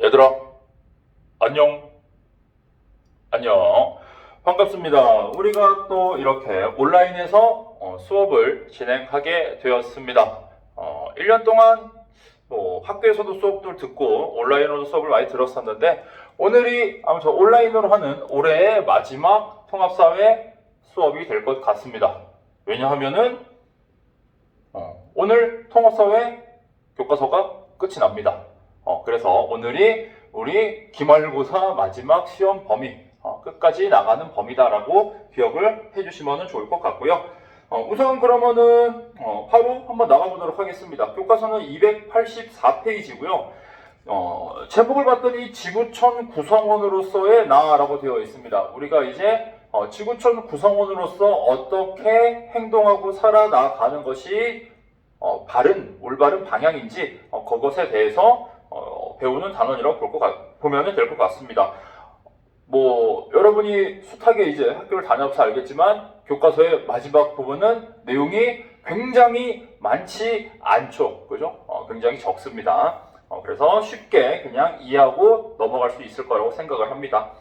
얘들아, 안녕. 안녕. 반갑습니다. 우리가 또 이렇게 온라인에서 수업을 진행하게 되었습니다. 1년 동안 학교에서도 수업들 듣고 온라인으로도 수업을 많이 들었었는데, 오늘이 아무튼 온라인으로 하는 올해의 마지막 통합사회 수업이 될 것 같습니다. 왜냐하면은 오늘 통합사회 교과서가 끝이 납니다. 그래서 오늘이 우리 기말고사 마지막 시험 범위, 끝까지 나가는 범위다라고 기억을 해주시면 좋을 것 같고요. 우선 그러면은 바로 한번 나가보도록 하겠습니다. 교과서는 284페이지고요. 제목을 봤더니 지구촌 구성원으로서의 나라고 되어 있습니다. 우리가 이제 지구촌 구성원으로서 어떻게 행동하고 살아나가는 것이 올바른 방향인지 그것에 대해서 배우는 단원이라고 보면 될 것 같습니다. 여러분이 숱하게 이제 학교를 다녀서 알겠지만 교과서의 마지막 부분은 내용이 굉장히 많지 않죠. 그죠? 굉장히 적습니다. 그래서 쉽게 그냥 이해하고 넘어갈 수 있을 거라고 생각을 합니다.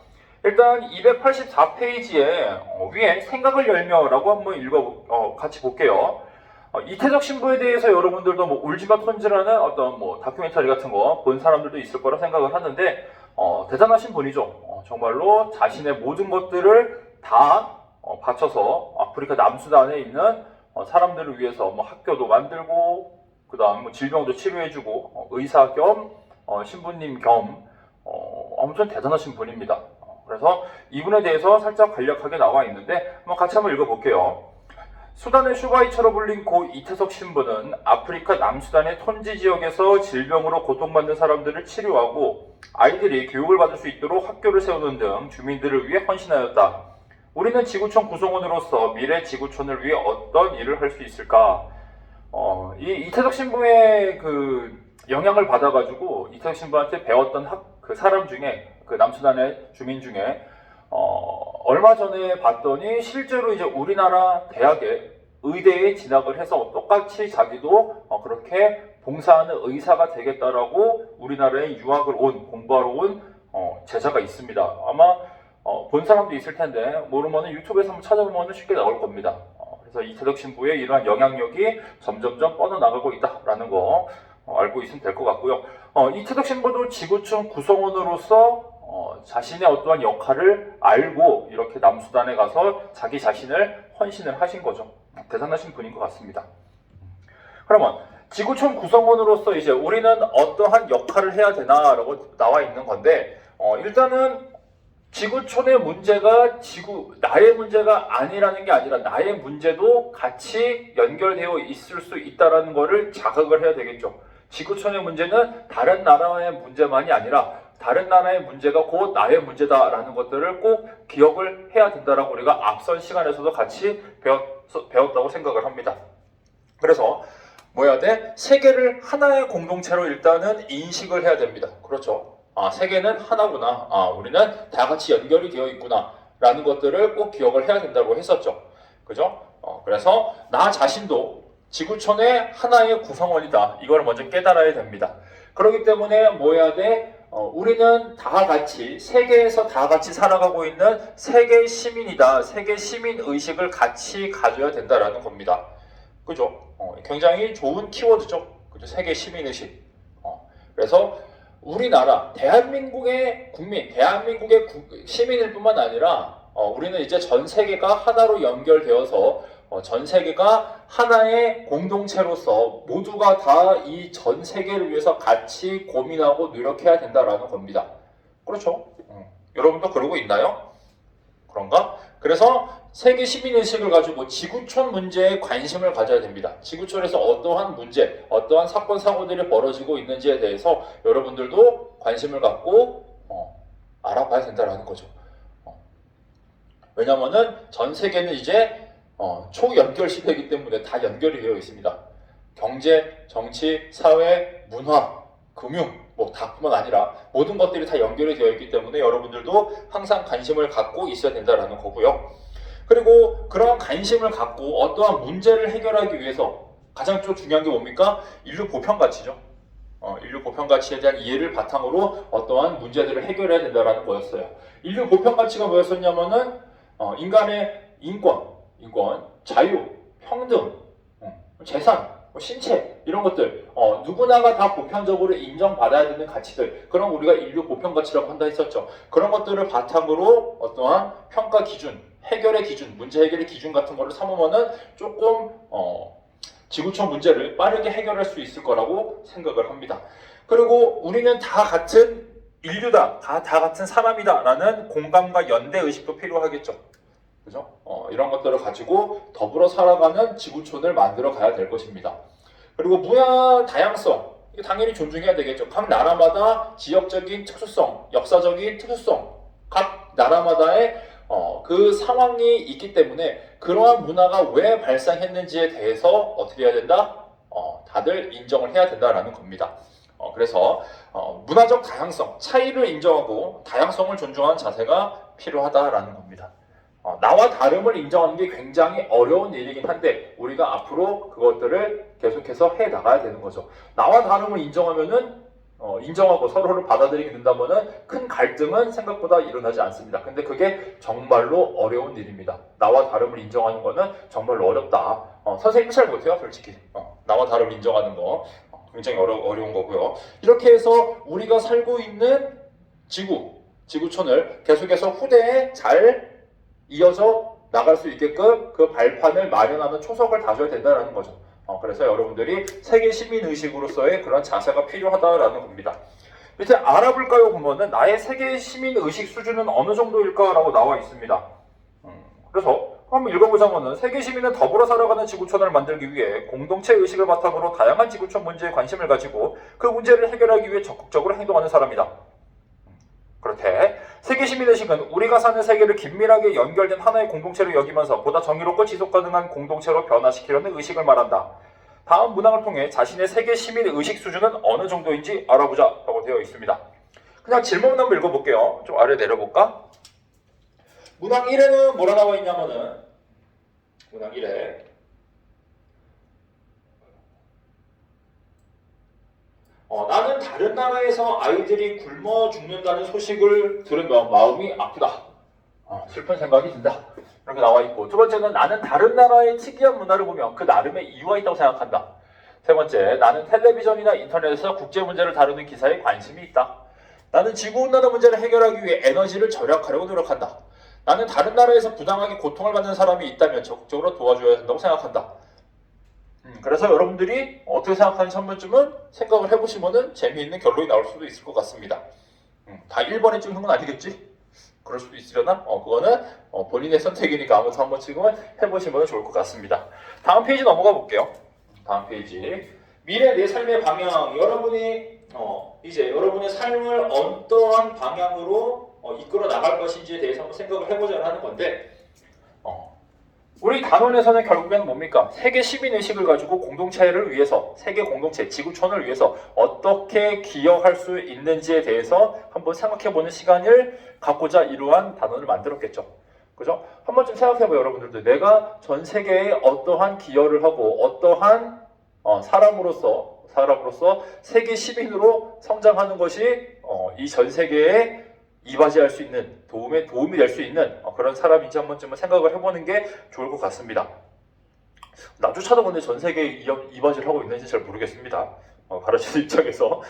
일단 284페이지에 위에 생각을 열며라고 한번 같이 볼게요. 이태석 신부에 대해서 여러분들도 울지마 톤지라는 어떤 다큐멘터리 같은 거 본 사람들도 있을 거라 생각을 하는데, 대단하신 분이죠. 정말로 자신의 모든 것들을 다 바쳐서 아프리카 남수단에 있는 사람들을 위해서 학교도 만들고, 그 다음 질병도 치료해주고, 의사 겸 신부님 겸 아무튼 대단하신 분입니다. 그래서 이분에 대해서 살짝 간략하게 나와 있는데 같이 한번 읽어볼게요. 수단의 슈바이처로 불린 고 이태석 신부는 아프리카 남수단의 톤지 지역에서 질병으로 고통받는 사람들을 치료하고 아이들이 교육을 받을 수 있도록 학교를 세우는 등 주민들을 위해 헌신하였다. 우리는 지구촌 구성원으로서 미래 지구촌을 위해 어떤 일을 할 수 있을까? 이 이태석 신부의 그 영향을 받아가지고 이태석 신부한테 배웠던 그 사람 중에, 그 남수단의 주민 중에 얼마 전에 봤더니 실제로 이제 우리나라 의대에 진학을 해서 똑같이 자기도 그렇게 봉사하는 의사가 되겠다라고 우리나라에 공부하러 온 제자가 있습니다. 아마 본 사람도 있을 텐데 모르면은 유튜브에서 한번 찾아보면 쉽게 나올 겁니다. 그래서 이태석 신부의 이러한 영향력이 점점점 뻗어나가고 있다라는 거 알고 있으면 될 것 같고요. 이태석 신부도 지구촌 구성원으로서 자신의 어떠한 역할을 알고 이렇게 남수단에 가서 자기 자신을 헌신을 하신 거죠. 대단하신 분인 것 같습니다. 그러면 지구촌 구성원으로서 이제 우리는 어떠한 역할을 해야 되나라고 나와 있는 건데, 일단은 지구촌의 문제가 나의 문제가 아니라는 게 아니라 나의 문제도 같이 연결되어 있을 수 있다는 것을 자각을 해야 되겠죠. 지구촌의 문제는 다른 나라의 문제만이 아니라 다른 나라의 문제가 곧 나의 문제다라는 것들을 꼭 기억을 해야 된다라고 우리가 앞선 시간에서도 같이 배웠다고 생각을 합니다. 그래서 세계를 하나의 공동체로 일단은 인식을 해야 됩니다. 그렇죠? 세계는 하나구나. 우리는 다 같이 연결이 되어 있구나. 라는 것들을 꼭 기억을 해야 된다고 했었죠. 그죠? 그래서 나 자신도 지구촌의 하나의 구성원이다. 이걸 먼저 깨달아야 됩니다. 그렇기 때문에 우리는 다 같이, 세계에서 다 같이 살아가고 있는 세계 시민이다. 세계 시민 의식을 같이 가져야 된다라는 겁니다. 그죠? 굉장히 좋은 키워드죠. 그죠? 세계 시민 의식. 그래서 우리나라, 대한민국의 시민일 뿐만 아니라 우리는 이제 전 세계가 하나로 연결되어서 전 세계가 하나의 공동체로서 모두가 다 이 전 세계를 위해서 같이 고민하고 노력해야 된다라는 겁니다. 그렇죠? 여러분도 그러고 있나요? 그런가? 그래서 세계 시민의식을 가지고 지구촌 문제에 관심을 가져야 됩니다. 지구촌에서 어떠한 문제, 어떠한 사건, 사고들이 벌어지고 있는지에 대해서 여러분들도 관심을 갖고 알아봐야 된다는 거죠. 왜냐면은 전 세계는 이제 초연결 시대이기 때문에 다 연결이 되어 있습니다. 경제, 정치, 사회, 문화, 금융, 다뿐만 아니라 모든 것들이 다 연결이 되어 있기 때문에 여러분들도 항상 관심을 갖고 있어야 된다는 거고요. 그리고 그러한 관심을 갖고 어떠한 문제를 해결하기 위해서 가장 좀 중요한 게 뭡니까? 인류 보편 가치죠. 인류 보편 가치에 대한 이해를 바탕으로 어떠한 문제들을 해결해야 된다는 거였어요. 인류 보편 가치가 뭐였었냐면은 인간의 인권, 자유, 평등, 재산, 신체 이런 것들 누구나가 다 보편적으로 인정받아야 되는 가치들, 그런 우리가 인류 보편 가치라고 한다 했었죠. 그런 것들을 바탕으로 어떠한 평가 기준, 해결의 기준, 문제 해결의 기준 같은 거를 삼으면은 조금 지구촌 문제를 빠르게 해결할 수 있을 거라고 생각을 합니다. 그리고 우리는 다 같은 인류다, 다 같은 사람이다 라는 공감과 연대 의식도 필요하겠죠. 그죠? 이런 것들을 가지고 더불어 살아가는 지구촌을 만들어 가야 될 것입니다. 그리고 문화 다양성, 이거 당연히 존중해야 되겠죠. 각 나라마다 지역적인 특수성, 역사적인 특수성, 각 나라마다의 그 상황이 있기 때문에 그러한 문화가 왜 발생했는지에 대해서 어떻게 해야 된다? 다들 인정을 해야 된다라는 겁니다. 그래서 문화적 다양성, 차이를 인정하고 다양성을 존중하는 자세가 필요하다라는 겁니다. 나와 다름을 인정하는 게 굉장히 어려운 일이긴 한데 우리가 앞으로 그것들을 계속해서 해 나가야 되는 거죠. 나와 다름을 인정하고 서로를 받아들이게 된다면은 큰 갈등은 생각보다 일어나지 않습니다. 근데 그게 정말로 어려운 일입니다. 나와 다름을 인정하는 거는 정말로 어렵다. 선생님이 잘 못해요, 솔직히. 나와 다름을 인정하는 거 굉장히 어려운 거고요. 이렇게 해서 우리가 살고 있는 지구촌을 계속해서 후대에 잘 이어져 나갈 수 있게끔 그 발판을 마련하는 초석을 다져야 된다는 거죠. 그래서 여러분들이 세계 시민의식으로서의 그런 자세가 필요하다라는 겁니다. 밑에 알아볼까요? 보면은 나의 세계 시민의식 수준은 어느 정도일까라고 나와 있습니다. 그래서 한번 읽어보자면은 세계 시민은 더불어 살아가는 지구촌을 만들기 위해 공동체 의식을 바탕으로 다양한 지구촌 문제에 관심을 가지고 그 문제를 해결하기 위해 적극적으로 행동하는 사람이다. 그렇대. 세계 시민의식은 우리가 사는 세계를 긴밀하게 연결된 하나의 공동체로 여기면서 보다 정의롭고 지속가능한 공동체로 변화시키려는 의식을 말한다. 다음 문항을 통해 자신의 세계 시민의식 수준은 어느 정도인지 알아보자 라고 되어 있습니다. 그냥 질문 한번 읽어볼게요. 좀 아래 내려볼까? 문항 1에는 뭐라 나와 있냐면은 문항 1에 나는 다른 나라에서 아이들이 굶어 죽는다는 소식을 들은 마음이 아프다. 슬픈 생각이 든다. 이렇게 나와 있고, 두 번째는 나는 다른 나라의 특이한 문화를 보며 그 나름의 이유가 있다고 생각한다. 세 번째, 나는 텔레비전이나 인터넷에서 국제 문제를 다루는 기사에 관심이 있다. 나는 지구온난화 문제를 해결하기 위해 에너지를 절약하려고 노력한다. 나는 다른 나라에서 부당하게 고통을 받는 사람이 있다면 적극적으로 도와줘야 한다고 생각한다. 그래서 여러분들이 어떻게 생각하는지 한 번쯤은 생각을 해보시면 재미있는 결론이 나올 수도 있을 것 같습니다. 다 1번에 찍는 건 아니겠지? 그럴 수도 있으려나? 그거는 본인의 선택이니까 아무튼 한 번쯤은 해보시면 좋을 것 같습니다. 다음 페이지 넘어가 볼게요. 다음 페이지. 미래 내 삶의 방향. 여러분이 이제 여러분의 삶을 어떠한 방향으로 이끌어 나갈 것인지에 대해서 한번 생각을 해보자 하는 건데, 우리 단원에서는 결국에는 뭡니까? 세계 시민의식을 가지고 공동체를 위해서, 세계 공동체, 지구촌을 위해서 어떻게 기여할 수 있는지에 대해서 한번 생각해보는 시간을 갖고자 이러한 단원을 만들었겠죠. 그죠? 한 번쯤 생각해봐요, 여러분들도. 내가 전 세계에 어떠한 기여를 하고, 어떠한 사람으로서 세계 시민으로 성장하는 것이 이 전 세계에 이바지할 수 있는, 도움이 될 수 있는 그런 사람인지 한 번쯤은 생각을 해보는 게 좋을 것 같습니다. 나조차도 근데 전 세계에 이바지를 하고 있는지 잘 모르겠습니다. 가르치는 입장에서.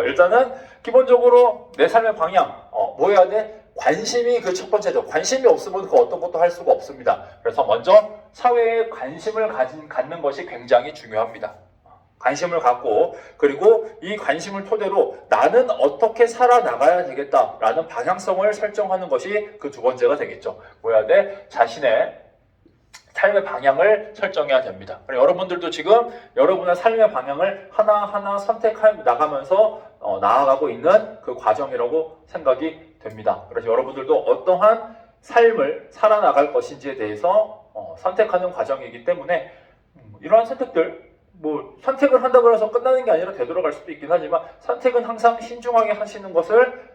일단은 기본적으로 내 삶의 방향, 뭐 해야 돼? 관심이 그 첫 번째죠. 관심이 없으면 그 어떤 것도 할 수가 없습니다. 그래서 먼저 사회에 관심을 갖는 것이 굉장히 중요합니다. 관심을 갖고, 그리고 이 관심을 토대로 나는 어떻게 살아나가야 되겠다라는 방향성을 설정하는 것이 그 두 번째가 되겠죠. 뭐 해야 돼? 자신의 삶의 방향을 설정해야 됩니다. 여러분들도 지금 여러분의 삶의 방향을 하나하나 선택해 나가면서 나아가고 있는 그 과정이라고 생각이 됩니다. 그래서 여러분들도 어떠한 삶을 살아나갈 것인지에 대해서 선택하는 과정이기 때문에 이러한 선택들, 선택을 한다고 해서 끝나는 게 아니라 되돌아갈 수도 있긴 하지만 선택은 항상 신중하게 하시는 것을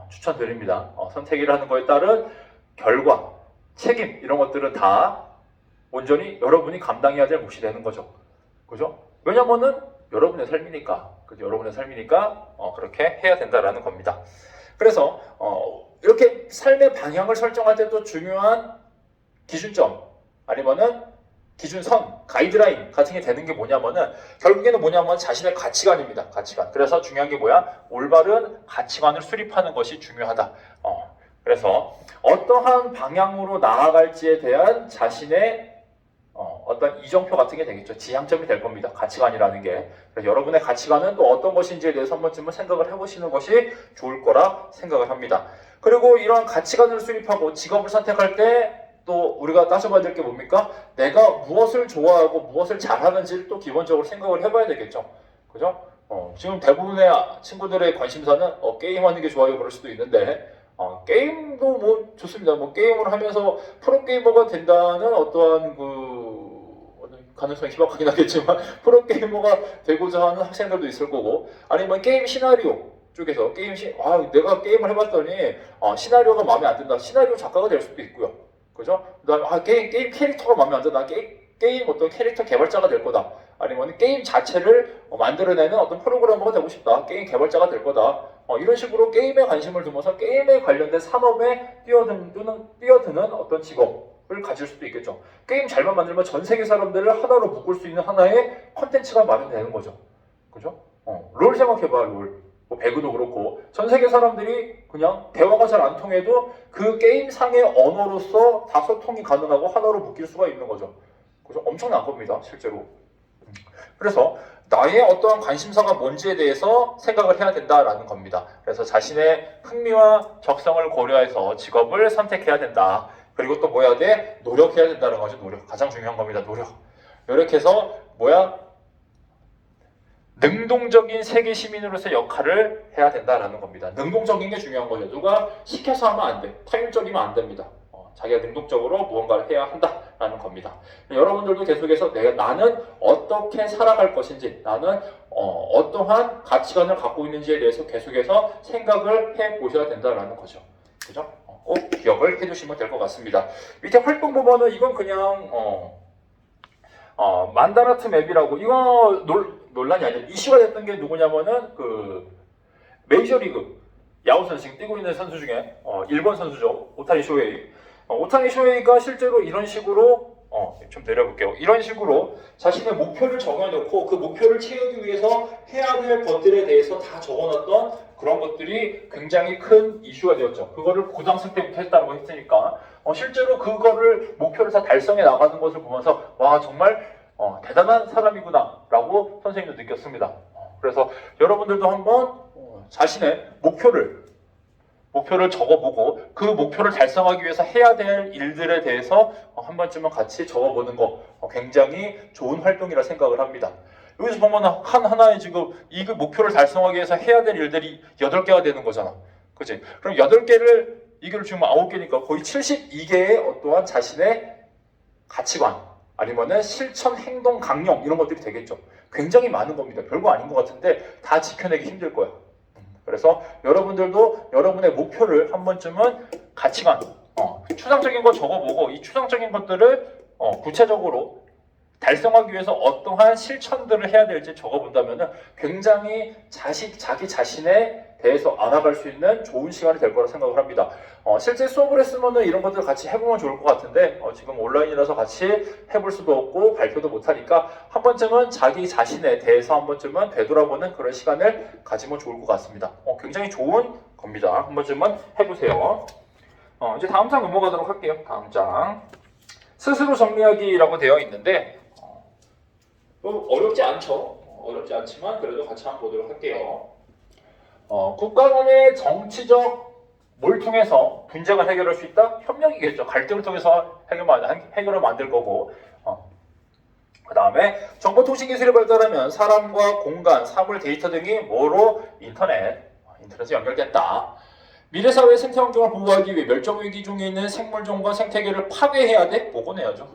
추천드립니다. 선택이라는 거에 따른 결과, 책임 이런 것들은 다 온전히 여러분이 감당해야 될 몫이 되는 거죠. 그죠? 왜냐면은 여러분의 삶이니까, 그죠? 여러분의 삶이니까 그렇게 해야 된다라는 겁니다. 그래서 이렇게 삶의 방향을 설정할 때도 중요한 기준점 아니면은 기준선, 가이드라인 같은 게 되는 게 뭐냐면은 결국에는 뭐냐면 자신의 가치관입니다. 가치관. 그래서 중요한 게 뭐야? 올바른 가치관을 수립하는 것이 중요하다. 그래서 어떠한 방향으로 나아갈지에 대한 자신의 어떤 이정표 같은 게 되겠죠. 지향점이 될 겁니다. 가치관이라는 게. 그래서 여러분의 가치관은 또 어떤 것인지에 대해서 한 번쯤은 생각을 해보시는 것이 좋을 거라 생각을 합니다. 그리고 이러한 가치관을 수립하고 직업을 선택할 때 또 우리가 따져봐야 될 게 뭡니까? 내가 무엇을 좋아하고 무엇을 잘하는지를 또 기본적으로 생각을 해봐야 되겠죠. 그죠? 지금 대부분의 친구들의 관심사는 게임하는 게 좋아요 그럴 수도 있는데 게임도 뭐 좋습니다. 뭐 게임을 하면서 프로게이머가 된다는 어떠한 가능성이 희박하긴 하겠지만 프로게이머가 되고자 하는 학생들도 있을 거고 아니면 게임 시나리오 쪽에서 내가 게임을 해봤더니 시나리오가 마음에 안 든다. 시나리오 작가가 될 수도 있고요. 그죠? 게임 캐릭터가 마음에 안 든다. 게임 어떤 캐릭터 개발자가 될 거다. 아니면 게임 자체를 만들어내는 어떤 프로그래머가 되고 싶다. 게임 개발자가 될 거다. 이런 식으로 게임에 관심을 두면서 게임에 관련된 산업에 뛰어드는 어떤 직업을 가질 수도 있겠죠. 게임 잘만 만들면 전 세계 사람들을 하나로 묶을 수 있는 하나의 컨텐츠가 마련되는 거죠. 그죠? 롤 생각해봐, 롤. 배그도 그렇고 전 세계 사람들이 그냥 대화가 잘 안 통해도 그 게임상의 언어로서 다 소통이 가능하고 하나로 묶일 수가 있는 거죠. 그래서 엄청난 겁니다, 실제로. 그래서 나의 어떠한 관심사가 뭔지에 대해서 생각을 해야 된다라는 겁니다. 그래서 자신의 흥미와 적성을 고려해서 직업을 선택해야 된다. 그리고 또 뭐 해야 돼? 노력해야 된다는 거죠. 노력. 가장 중요한 겁니다. 노력해서 능동적인 세계 시민으로서의 역할을 해야 된다라는 겁니다. 능동적인 게 중요한 거죠. 누가 시켜서 하면 안 돼. 타율적이면 안 됩니다. 자기가 능동적으로 무언가를 해야 한다라는 겁니다. 여러분들도 계속해서 나는 어떻게 살아갈 것인지, 나는 어떠한 가치관을 갖고 있는지에 대해서 계속해서 생각을 해 보셔야 된다라는 거죠. 그죠? 꼭 기억을 해두시면 될 것 같습니다. 밑에 활동 부분은 이건 그냥 만다라트 맵이라고 이거 논란이 아니라 이슈가 됐던 게 누구냐면은 메이저리그 야구 선수 지금 뛰고 있는 선수 중에 일본 선수죠. 오타니 쇼헤이. 오타니 쇼헤이가 실제로 이런 식으로 좀 내려볼게요. 이런 식으로 자신의 목표를 적어놓고 그 목표를 채우기 위해서 해야 될 것들에 대해서 다 적어놨던 그런 것들이 굉장히 큰 이슈가 되었죠. 그거를 고등학생 때부터 했다고 했으니까 실제로 그거를 목표를 다 달성해 나가는 것을 보면서 와 정말 대단한 사람이구나 라고 선생님도 느꼈습니다. 그래서 여러분들도 한번 자신의 목표를 적어보고 그 목표를 달성하기 위해서 해야 될 일들에 대해서 한 번쯤은 같이 적어보는 거 굉장히 좋은 활동이라 생각을 합니다. 여기서 보면 하나의 지금 이 목표를 달성하기 위해서 해야 될 일들이 8개가 되는 거잖아. 그치? 그럼 8개를 이걸 지금 9개니까 거의 72개의 어떠한 자신의 가치관 아니면은 실천, 행동, 강령 이런 것들이 되겠죠. 굉장히 많은 겁니다. 별거 아닌 것 같은데 다 지켜내기 힘들 거야. 그래서 여러분들도 여러분의 목표를 한 번쯤은 가치관, 추상적인 거 적어보고 이 추상적인 것들을 구체적으로 달성하기 위해서 어떠한 실천들을 해야 될지 적어본다면 굉장히 자기 자신에 대해서 알아갈 수 있는 좋은 시간이 될 거라 생각을 합니다. 실제 수업을 했으면 이런 것들 같이 해보면 좋을 것 같은데 지금 온라인이라서 같이 해볼 수도 없고 발표도 못하니까 한 번쯤은 자기 자신에 대해서 한 번쯤은 되돌아보는 그런 시간을 가지면 좋을 것 같습니다. 굉장히 좋은 겁니다. 한 번쯤은 해보세요. 이제 다음 장 넘어가도록 할게요. 다음 장. 스스로 정리하기라고 되어 있는데 어렵지 않죠. 어렵지 않지만 그래도 같이 한번 보도록 할게요. 국가 간의 정치적 뭘 통해서 분쟁을 해결할 수 있다? 협력이겠죠. 갈등을 통해서 해결을 만들 거고 그 다음에 정보통신기술이 발달하면 사람과 공간, 사물, 데이터 등이 뭐로? 인터넷에 연결됐다. 미래사회의 생태환경을 보호하기 위해 멸종위기 중에 있는 생물종과 생태계를 파괴해야 돼? 복원해야죠.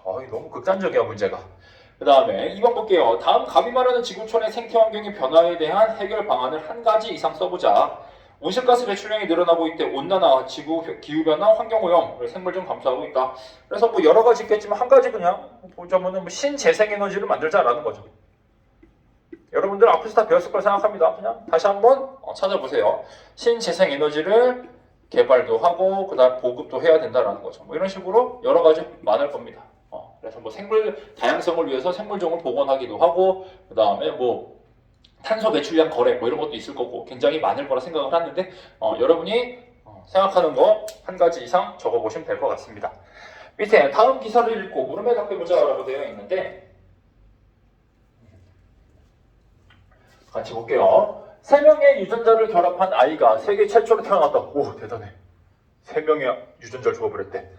너무 극단적이야 문제가. 그 다음에 2번 볼게요. 다음 감히 말하는 지구촌의 생태환경의 변화에 대한 해결 방안을 한 가지 이상 써보자. 온실가스 배출량이 늘어나고 있대. 온난화, 기후변화, 환경오염, 생물종 감소하고 있다. 그래서 뭐 여러 가지 있겠지만 한 가지 그냥 보자면은 신재생에너지를 만들자라는 거죠. 여러분들 앞에서 다 배웠을 걸 생각합니다. 그냥 다시 한번 찾아보세요. 신재생 에너지를 개발도 하고 그다음 보급도 해야 된다라는 거죠. 뭐 이런 식으로 여러 가지 많을 겁니다. 그래서 뭐 생물 다양성을 위해서 생물종을 복원하기도 하고 그다음에 뭐 탄소 배출량 거래 뭐 이런 것도 있을 거고 굉장히 많을 거라 생각을 하는데 여러분이 생각하는 거 한 가지 이상 적어보시면 될 것 같습니다. 밑에 다음 기사를 읽고 물음에 답해보자라고 되어 있는데 같이 볼게요. 3명의 유전자를 결합한 아이가 세계 최초로 태어났다. 오, 대단해. 3명의 유전자를 조합을 했대.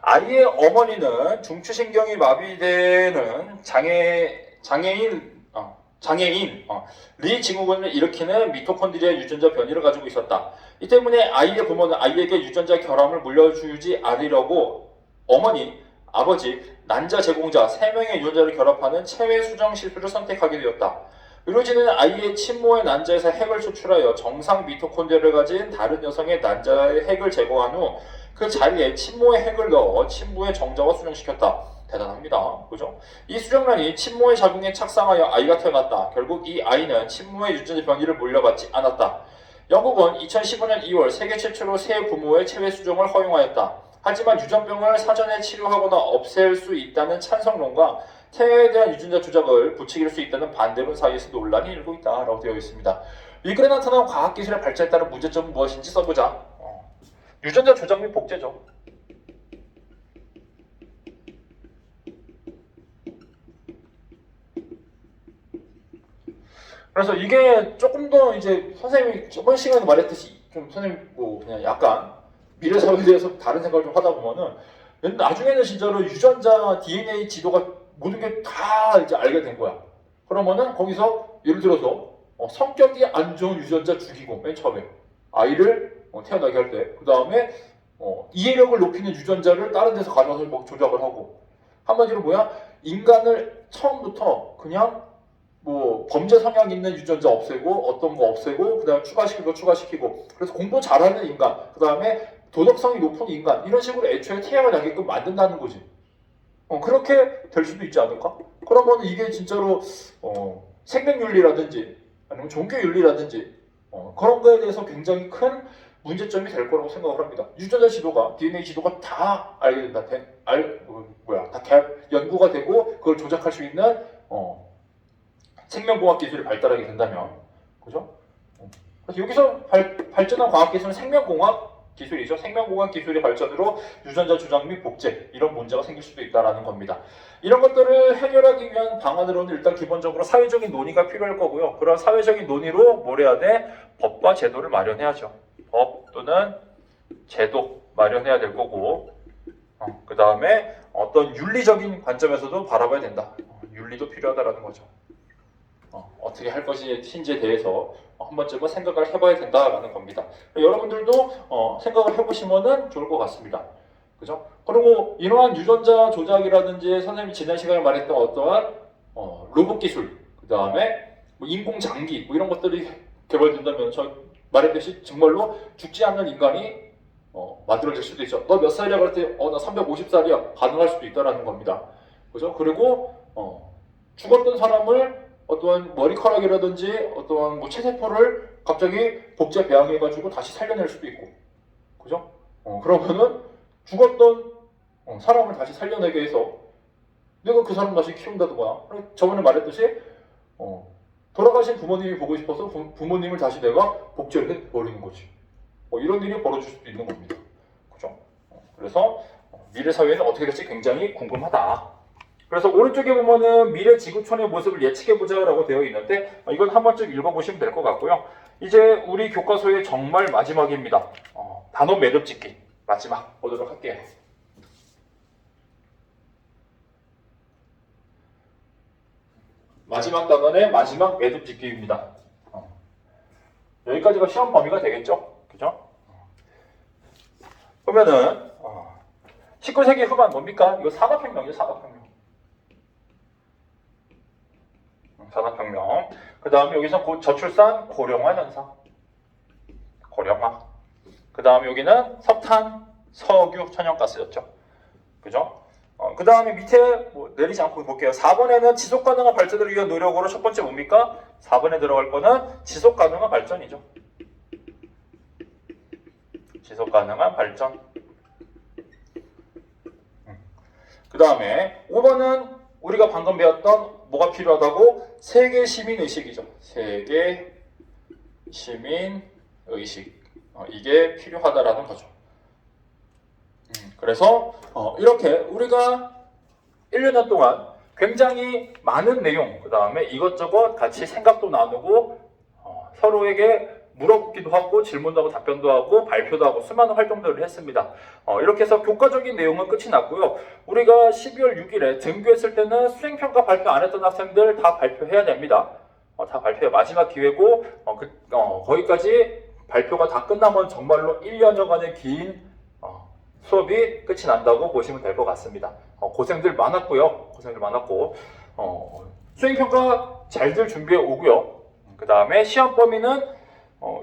아이의 어머니는 중추신경이 마비되는 장애인 리 증후군을 일으키는 미토콘드리아 유전자 변이를 가지고 있었다. 이 때문에 아이의 부모는 아이에게 유전자 결함을 물려주지 않으려고 어머니, 아버지, 난자 제공자 3명의 유전자를 결합하는 체외 수정 시술을 선택하게 되었다. 의료진은 아이의 친모의 난자에서 핵을 추출하여 정상 미토콘드리아를 가진 다른 여성의 난자의 핵을 제거한 후 그 자리에 친모의 핵을 넣어 친부의 정자와 수정시켰다. 대단합니다. 그죠? 이 수정란이 친모의 자궁에 착상하여 아이가 태어났다. 결국 이 아이는 친모의 유전자 변이를 물려받지 않았다. 영국은 2015년 2월 세계 최초로 새 부모의 체외 수정을 허용하였다. 하지만 유전병을 사전에 치료하거나 없앨 수 있다는 찬성론과 태아에 대한 유전자 조작을 부추길 수 있다는 반대론 사이에서 논란이 일고 있다라고 되어 있습니다. 이 글에 나타난 과학기술의 발전에 따른 문제점은 무엇인지 써보자. 유전자 조작 및 복제죠. 그래서 이게 조금 더 이제 선생님이 저번 시간에 말했듯이 좀 선생님 뭐 그냥 약간 미래 사회에 대해서 다른 생각을 좀 하다 보면은 나중에는 진짜로 유전자 DNA 지도가 모든 게 다 이제 알게 된 거야. 그러면은 거기서 예를 들어서 성격이 안 좋은 유전자 죽이고 맨 처음에 아이를 태어나게 할 때 그 다음에 이해력을 높이는 유전자를 다른 데서 가져와서 뭐 조작을 하고 한마디로 뭐야? 인간을 처음부터 그냥 뭐 범죄 성향 있는 유전자 없애고 어떤 거 없애고 그 다음에 추가시키고 그래서 공부 잘하는 인간 그 다음에 도덕성이 높은 인간 이런 식으로 애초에 태양을 나게끔 만든다는 거지. 그렇게 될 수도 있지 않을까? 그러면 이게 진짜로 생명윤리라든지 아니면 종교윤리라든지 그런 거에 대해서 굉장히 큰 문제점이 될 거라고 생각을 합니다. 유전자 지도가 DNA 지도가 다 알게 된다. 다 연구가 되고 그걸 조작할 수 있는 생명공학 기술이 발달하게 된다면, 그죠? 그래서 여기서 발전한 과학 기술은 생명공학 기술이죠. 생명공학 기술의 발전으로 유전자 조작 및 복제 이런 문제가 생길 수도 있다는 겁니다. 이런 것들을 해결하기 위한 방안으로는 일단 기본적으로 사회적인 논의가 필요할 거고요. 그런 사회적인 논의로 뭘 해야 돼? 법과 제도를 마련해야죠. 법 또는 제도 마련해야 될 거고 그 다음에 어떤 윤리적인 관점에서도 바라봐야 된다. 윤리도 필요하다라는 거죠. 어떻게 할 것인지에 대해서 한 번쯤은 생각을 해봐야 된다라는 겁니다. 여러분들도 생각을 해보시면 좋을 것 같습니다. 그죠? 그리고 이러한 유전자 조작이라든지 선생님이 지난 시간에 말했던 어떠한 로봇 기술, 그 다음에 뭐 인공 장기 뭐 이런 것들이 개발된다면 저 말했듯이 정말로 죽지 않는 인간이 만들어질 수도 있죠. 너 몇 살이야? 그랬더니 나 350살이야. 가능할 수도 있다라는 겁니다. 그죠? 그리고 죽었던 사람을 어떠한 머리카락이라든지 어떠한 뭐 체세포를 갑자기 복제 배양해가지고 다시 살려낼 수도 있고, 그죠? 그러면은 죽었던 사람을 다시 살려내게 해서 내가 그 사람 다시 키운다든가, 저번에 말했듯이 돌아가신 부모님이 보고 싶어서 부모님을 다시 내가 복제를 해버리는 거지. 이런 일이 벌어질 수도 있는 겁니다. 그죠? 그래서 미래 사회는 어떻게 될지 굉장히 궁금하다. 그래서 오른쪽에 보면은 미래 지구촌의 모습을 예측해보자라고 되어 있는데 이건 한 번쯤 읽어보시면 될 것 같고요. 이제 우리 교과서의 정말 마지막입니다. 단어 매듭 짓기 마지막 보도록 할게요. 마지막 단원의 마지막 매듭 짓기입니다. 여기까지가 시험 범위가 되겠죠? 그죠? 보면은 19세기 후반 뭡니까? 이거 산업혁명이죠, 산업혁명. 산업혁명. 그 다음에 여기서 저출산 고령화 현상. 고령화. 그 다음에 여기는 석탄, 석유, 천연가스였죠. 그죠? 그 다음에 밑에 뭐 내리지 않고 볼게요. 4번에는 지속 가능한 발전을 위한 노력으로 첫 번째 뭡니까? 4번에 들어갈 거는 지속 가능한 발전이죠. 지속 가능한 발전. 그 다음에 5번은 우리가 방금 배웠던 뭐가 필요하다고? 세계 시민 의식이죠. 세계 시민 의식. 이게 필요하다라는 거죠. 그래서 이렇게 우리가 1년 동안 굉장히 많은 내용, 그 다음에 이것저것 같이 생각도 나누고 서로에게 물어보기도 하고 질문도 하고 답변도 하고 발표도 하고 수많은 활동들을 했습니다. 이렇게 해서 교과적인 내용은 끝이 났고요. 우리가 12월 6일에 등교했을 때는 수행평가 발표 안 했던 학생들 다 발표해야 됩니다. 다 발표해 마지막 기회고 거기까지 발표가 다 끝나면 정말로 1년여간의 긴 수업이 끝이 난다고 보시면 될 것 같습니다. 고생들 많았고요. 고생들 많았고 수행평가 잘들 준비해 오고요. 그 다음에 시험 범위는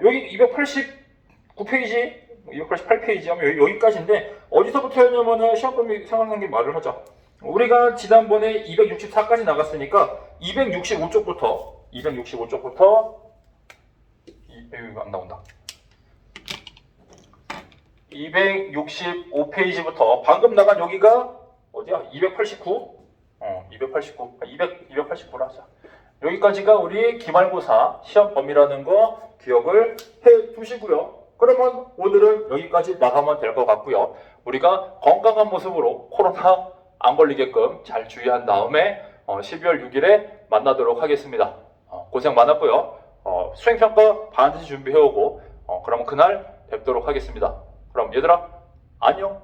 여기 289페이지, 288페이지 하면 여기까지인데 어디서부터 했냐면은 시험 범위 생각난 게 말을 하자. 우리가 지난번에 264까지 나갔으니까 265쪽부터 이거 안 나온다. 265페이지부터 방금 나간 여기가 어디야? 289? 289라 하자. 여기까지가 우리 기말고사 시험 범위라는 거 기억을 해 두시고요. 그러면 오늘은 여기까지 나가면 될 것 같고요. 우리가 건강한 모습으로 코로나 안 걸리게끔 잘 주의한 다음에 12월 6일에 만나도록 하겠습니다. 고생 많았고요. 수행평가 반드시 준비해오고 그러면 그날 뵙도록 하겠습니다. 그럼 얘들아 안녕.